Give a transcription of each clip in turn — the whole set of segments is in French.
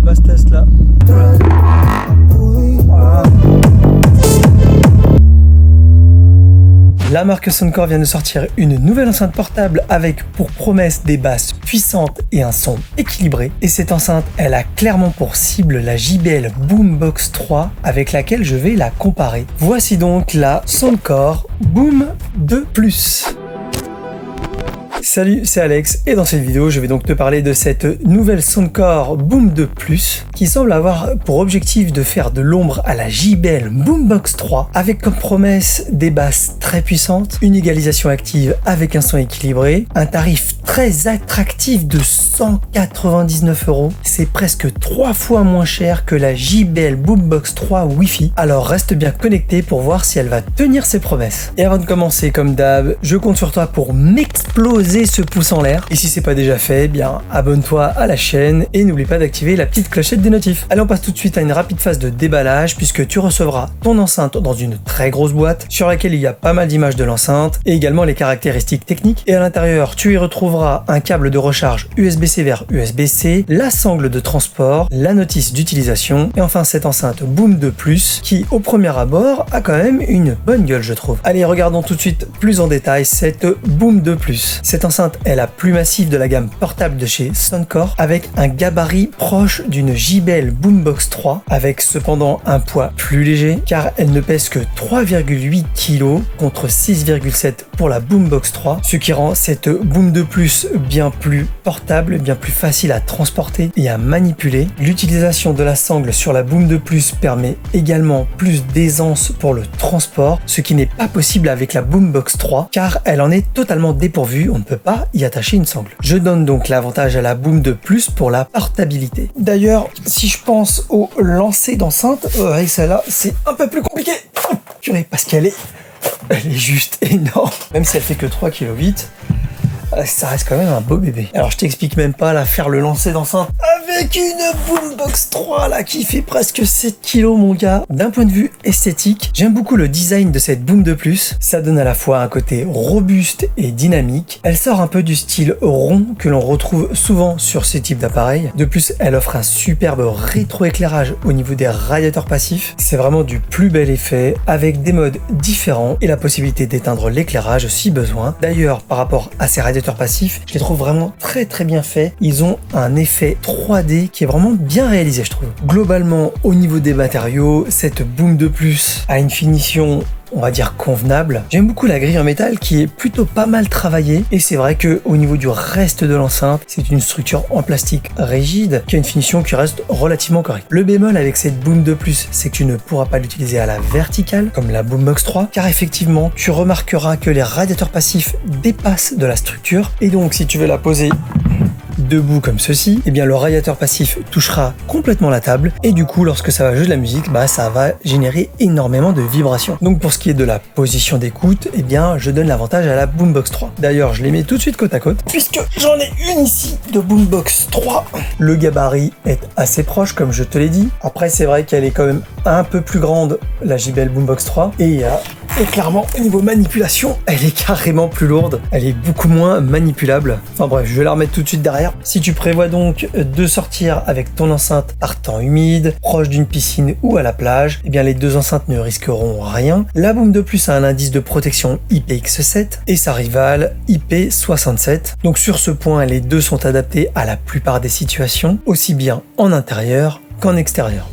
bass test là. Voilà. La marque Soundcore vient de sortir une nouvelle enceinte portable avec pour promesse des basses puissantes et un son équilibré. Et cette enceinte, elle a clairement pour cible la JBL Boombox 3 avec laquelle je vais la comparer. Voici donc la Soundcore Boom 2 Plus. Salut, c'est Alex et dans cette vidéo je vais donc te parler de cette nouvelle Soundcore Boom 2 Plus qui semble avoir pour objectif de faire de l'ombre à la JBL Boombox 3 avec comme promesse des basses très puissantes, une égalisation active avec un son équilibré, un tarif très attractif de 199€. C'est presque 3 fois moins cher que la JBL Boombox 3 Wi-Fi. Alors reste bien connecté pour voir si elle va tenir ses promesses. Et avant de commencer, comme d'hab, je compte sur toi pour m'exploser ce pouce en l'air. Et si c'est pas déjà fait, eh bien abonne-toi à la chaîne et n'oublie pas d'activer la petite clochette des notifs. Allez, on passe tout de suite à une rapide phase de déballage puisque tu recevras ton enceinte dans une très grosse boîte sur laquelle il y a pas mal d'images de l'enceinte et également les caractéristiques techniques. Et à l'intérieur, tu y retrouveras un câble de recharge USB-C vers USB-C, la sangle de transport, la notice d'utilisation et enfin cette enceinte Boom 2 Plus qui au premier abord a quand même une bonne gueule, je trouve. Allez, regardons tout de suite plus en détail cette Boom 2 Plus. Cette enceinte est la plus massive de la gamme portable de chez Soundcore avec un gabarit proche d'une JBL Boombox 3 avec cependant un poids plus léger car elle ne pèse que 3,8 kg contre 6,7 pour la Boombox 3, ce qui rend cette Boom 2 Plus bien plus portable, bien plus facile à transporter et à manipuler. L'utilisation de la sangle sur la Boom 2 Plus permet également plus d'aisance pour le transport, ce qui n'est pas possible avec la Boombox 3 car elle en est totalement dépourvue, on ne peut pas y attacher une sangle. Je donne donc l'avantage à la Boom 2 Plus pour la portabilité. D'ailleurs, si je pense au lancer d'enceinte, avec celle-là, c'est un peu plus compliqué. Purée, parce elle est juste énorme. Même si elle fait que 3,8 kg, ça reste quand même un beau bébé. Alors je t'explique même pas là, faire le lancer d'enceinte avec une Boombox 3 là qui fait presque 7 kg mon gars. D'un point de vue esthétique, j'aime beaucoup le design de cette Boom 2 Plus. Ça donne à la fois un côté robuste et dynamique. Elle sort un peu du style rond que l'on retrouve souvent sur ce type d'appareil. De plus, elle offre un superbe rétroéclairage au niveau des radiateurs passifs. C'est vraiment du plus bel effet avec des modes différents et la possibilité d'éteindre l'éclairage si besoin. D'ailleurs, par rapport à ces radiateurs passifs, je les trouve vraiment très bien faits. Ils ont un effet 3D qui est vraiment bien réalisé, je trouve. Globalement, au niveau des matériaux, cette Boom 2 Plus a une finition, on va dire, convenable. J'aime beaucoup la grille en métal qui est plutôt pas mal travaillée et c'est vrai que au niveau du reste de l'enceinte, c'est une structure en plastique rigide qui a une finition qui reste relativement correcte. Le bémol avec cette Boom 2 Plus, c'est que tu ne pourras pas l'utiliser à la verticale comme la Boombox 3 car effectivement, tu remarqueras que les radiateurs passifs dépassent de la structure et donc si tu veux la poser debout comme ceci, eh bien le radiateur passif touchera complètement la table et du coup lorsque ça va jouer de la musique, ça va générer énormément de vibrations. Donc pour ce qui est de la position d'écoute, eh bien je donne l'avantage à la Boombox 3. D'ailleurs je les mets tout de suite côte à côte puisque j'en ai une ici de Boombox 3. Le gabarit est assez proche comme je te l'ai dit. Après c'est vrai qu'elle est quand même un peu plus grande la JBL Boombox 3 et clairement au niveau manipulation elle est carrément plus lourde, elle est beaucoup moins manipulable. Enfin bref, je vais la remettre tout de suite derrière. Si tu prévois donc de sortir avec ton enceinte par temps humide, proche d'une piscine ou à la plage, eh bien les deux enceintes ne risqueront rien. La Boom 2 Plus a un indice de protection IPX7 et sa rivale IP67. Donc sur ce point, les deux sont adaptés à la plupart des situations, aussi bien en intérieur qu'en extérieur.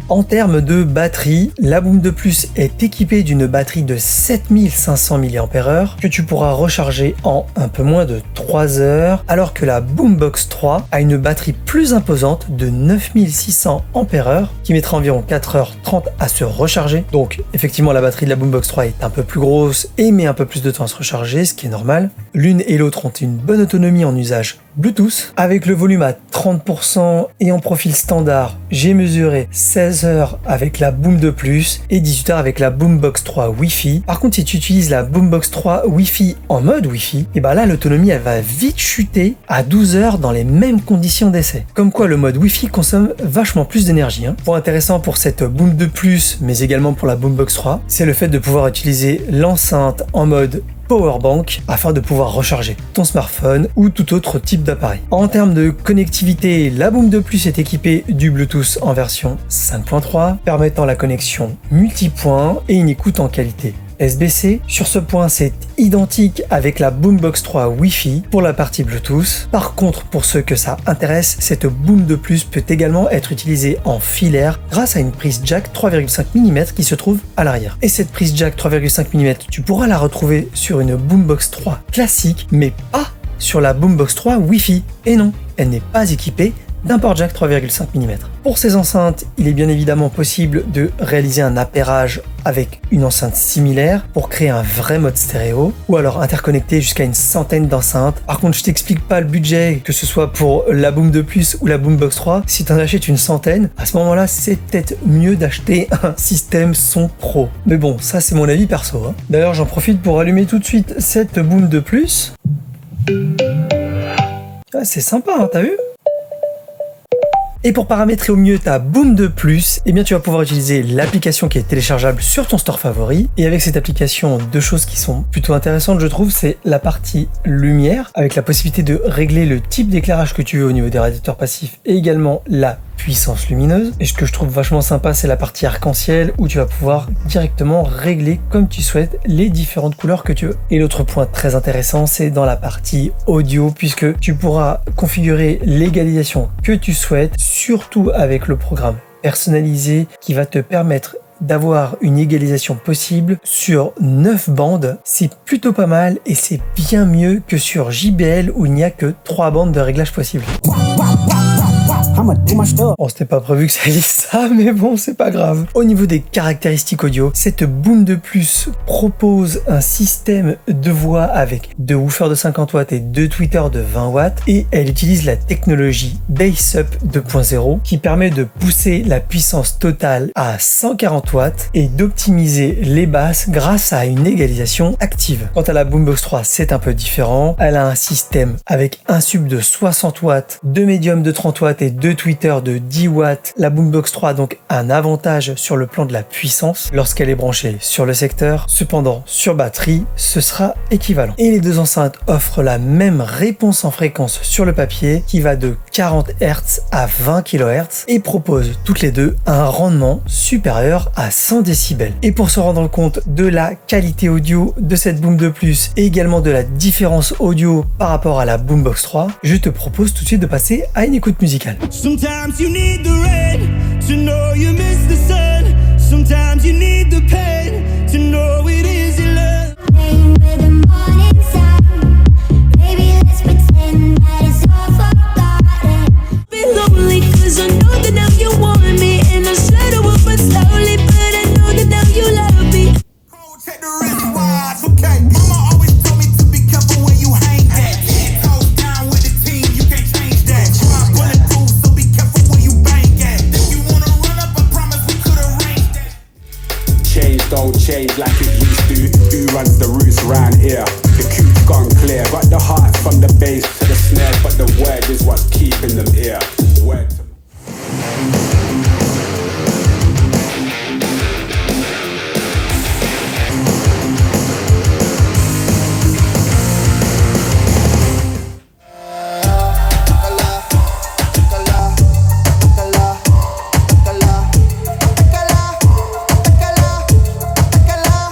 En termes de batterie, la Boom 2 Plus est équipée d'une batterie de 7500 mAh que tu pourras recharger en un peu moins de 3 heures, alors que la Boombox 3 a une batterie plus imposante de 9600 ampères qui mettra environ 4h30 à se recharger. Donc effectivement la batterie de la Boombox 3 est un peu plus grosse et met un peu plus de temps à se recharger, ce qui est normal. L'une et l'autre ont une bonne autonomie en usage Bluetooth. Avec le volume à 30% et en profil standard, j'ai mesuré 16 heures avec la Boom 2 Plus et 18 heures avec la Boombox 3 Wi-Fi. Par contre, si tu utilises la Boombox 3 Wi-Fi en mode Wi-Fi, et là l'autonomie elle va vite chuter à 12 heures dans les mêmes conditions d'essai. Comme quoi le mode Wi-Fi consomme vachement plus d'énergie. Point intéressant pour cette Boom 2 Plus, mais également pour la Boombox 3, c'est le fait de pouvoir utiliser l'enceinte en mode power bank afin de pouvoir recharger ton smartphone ou tout autre type d'appareil. En termes de connectivité, la Boom 2 Plus est équipée du Bluetooth en version 5.3 permettant la connexion multipoint et une écoute en qualité SBC. Sur ce point, c'est identique avec la Boombox 3 Wi-Fi pour la partie Bluetooth. Par contre, pour ceux que ça intéresse, cette Boom 2 Plus peut également être utilisée en filaire grâce à une prise jack 3,5 mm qui se trouve à l'arrière. Et cette prise jack 3,5 mm, tu pourras la retrouver sur une Boombox 3 classique, mais pas sur la Boombox 3 Wi-Fi. Et non, elle n'est pas équipée d'un port jack 3,5 mm. Pour ces enceintes, il est bien évidemment possible de réaliser un appairage avec une enceinte similaire pour créer un vrai mode stéréo ou alors interconnecter jusqu'à une centaine d'enceintes. Par contre, je t'explique pas le budget, que ce soit pour la Boom 2 Plus ou la Boombox 3. Si tu en achètes une centaine, à ce moment-là, c'est peut-être mieux d'acheter un système son pro. Mais bon, ça c'est mon avis perso. D'ailleurs, j'en profite pour allumer tout de suite cette Boom 2 Plus. Ah, c'est sympa, t'as vu ? Et pour paramétrer au mieux ta Boom 2 Plus, eh bien tu vas pouvoir utiliser l'application qui est téléchargeable sur ton store favori. Et avec cette application, deux choses qui sont plutôt intéressantes, je trouve, c'est la partie lumière, avec la possibilité de régler le type d'éclairage que tu veux au niveau des radiateurs passifs et également la puissance lumineuse. Et ce que je trouve vachement sympa, c'est la partie arc-en-ciel où tu vas pouvoir directement régler comme tu souhaites les différentes couleurs que tu veux. Et l'autre point très intéressant, c'est dans la partie audio, puisque tu pourras configurer l'égalisation que tu souhaites, surtout avec le programme personnalisé qui va te permettre d'avoir une égalisation possible sur 9 bandes. C'est plutôt pas mal et c'est bien mieux que sur JBL où il n'y a que 3 bandes de réglage possible. Bon, c'était pas prévu que ça existe ça, mais bon, c'est pas grave. Au niveau des caractéristiques audio, cette Boom 2 Plus propose un système de voix avec 2 woofers de 50 watts et 2 tweeters de 20 watts et elle utilise la technologie BassUp 2.0 qui permet de pousser la puissance totale à 140 watts et d'optimiser les basses grâce à une égalisation active. Quant à la Boombox 3, c'est un peu différent. Elle a un système avec un sub de 60 watts, 2 médiums de 30 watts et 2 tweeters de 10 watts. La Boombox 3 a donc un avantage sur le plan de la puissance lorsqu'elle est branchée sur le secteur. Cependant, sur batterie, ce sera équivalent. Et les deux enceintes offrent la même réponse en fréquence sur le papier qui va de 40 Hz à 20 kHz et proposent toutes les deux un rendement supérieur à 100 décibels. Et pour se rendre compte de la qualité audio de cette Boom 2 Plus et également de la différence audio par rapport à la Boombox 3, je te propose tout de suite de passer à une écoute musicale. Sometimes you need the rain to know you miss the sun. Sometimes you need the pain to know it is your love. With the morning sun, baby, let's pretend that it's all forgotten. Be lonely 'cause I know that now you want me, and I said I would, but slowly, but I know that now you love me. Check the wristwatch, okay. Mama always told me to be careful where you hang at. Toes down with the team, you can't change that. Try bulletproof, so be careful where you bang at. If you wanna run up, I promise we could arrange that. Change don't change like it used to. Who runs the roots round here? The coup's gone clear, but the heart from the bass to the snare. But the word is what's keeping them here. Word to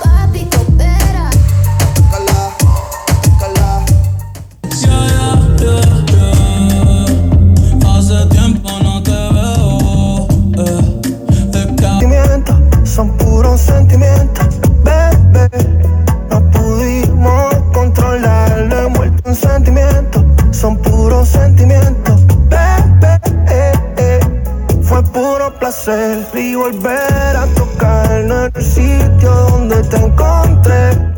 Papi, coopera. Hace tiempo no te veo. Sentimientos son puros sentimientos, bebé. No pudimos controlarlo, envuelto en sentimientos. Son puros sentimientos, bebé. Fue puro placer y volver a tocarnos en el sitio donde te encontré.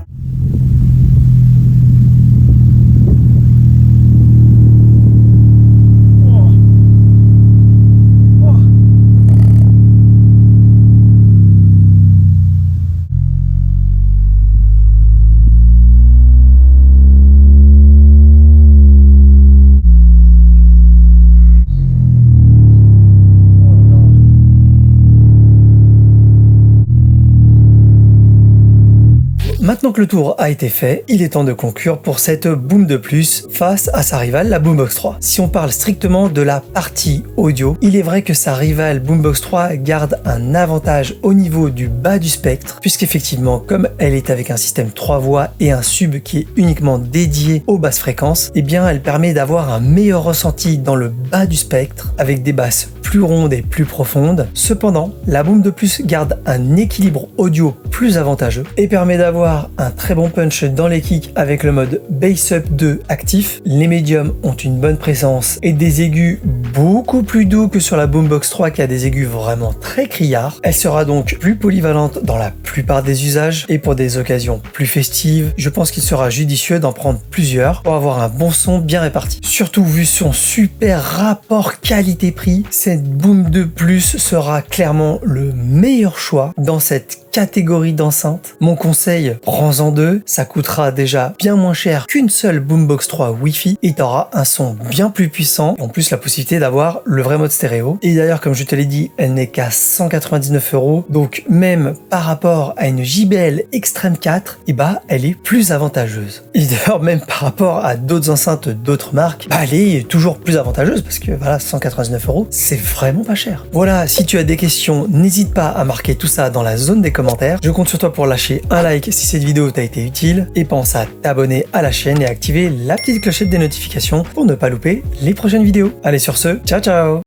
Maintenant que le tour a été fait, il est temps de conclure pour cette Boom de plus face à sa rivale la Boombox 3. Si on parle strictement de la partie audio, il est vrai que sa rivale Boombox 3 garde un avantage au niveau du bas du spectre, puisqu'effectivement comme elle est avec un système 3 voix et un sub qui est uniquement dédié aux basses fréquences, eh bien elle permet d'avoir un meilleur ressenti dans le bas du spectre avec des basses plus rondes et plus profondes. Cependant, la Boom de plus garde un équilibre audio plus avantageux et permet d'avoir un très bon punch dans les kicks avec le mode Bass Up 2 actif. Les médiums ont une bonne présence et des aigus beaucoup plus doux que sur la Boombox 3 qui a des aigus vraiment très criards. Elle sera donc plus polyvalente dans la plupart des usages et pour des occasions plus festives, je pense qu'il sera judicieux d'en prendre plusieurs pour avoir un bon son bien réparti. Surtout vu son super rapport qualité-prix, cette Boom de plus sera clairement le meilleur choix dans cette catégorie d'enceinte. Mon conseil, prends-en deux, ça coûtera déjà bien moins cher qu'une seule Boombox 3 Wi-Fi et t'auras un son bien plus puissant et en plus la possibilité d'avoir le vrai mode stéréo. Et d'ailleurs, comme je te l'ai dit, elle n'est qu'à 199 €, donc même par rapport à une JBL Extreme 4, et bah elle est plus avantageuse. Et d'ailleurs, même par rapport à d'autres enceintes d'autres marques, bah elle est toujours plus avantageuse parce que voilà, 199 €, c'est vraiment pas cher. Voilà, si tu as des questions, n'hésite pas à marquer tout ça dans la zone des commentaires. Je compte sur toi pour lâcher un like si cette vidéo t'a été utile et pense à t'abonner à la chaîne et activer la petite clochette des notifications pour ne pas louper les prochaines vidéos. Allez sur ce, ciao ciao!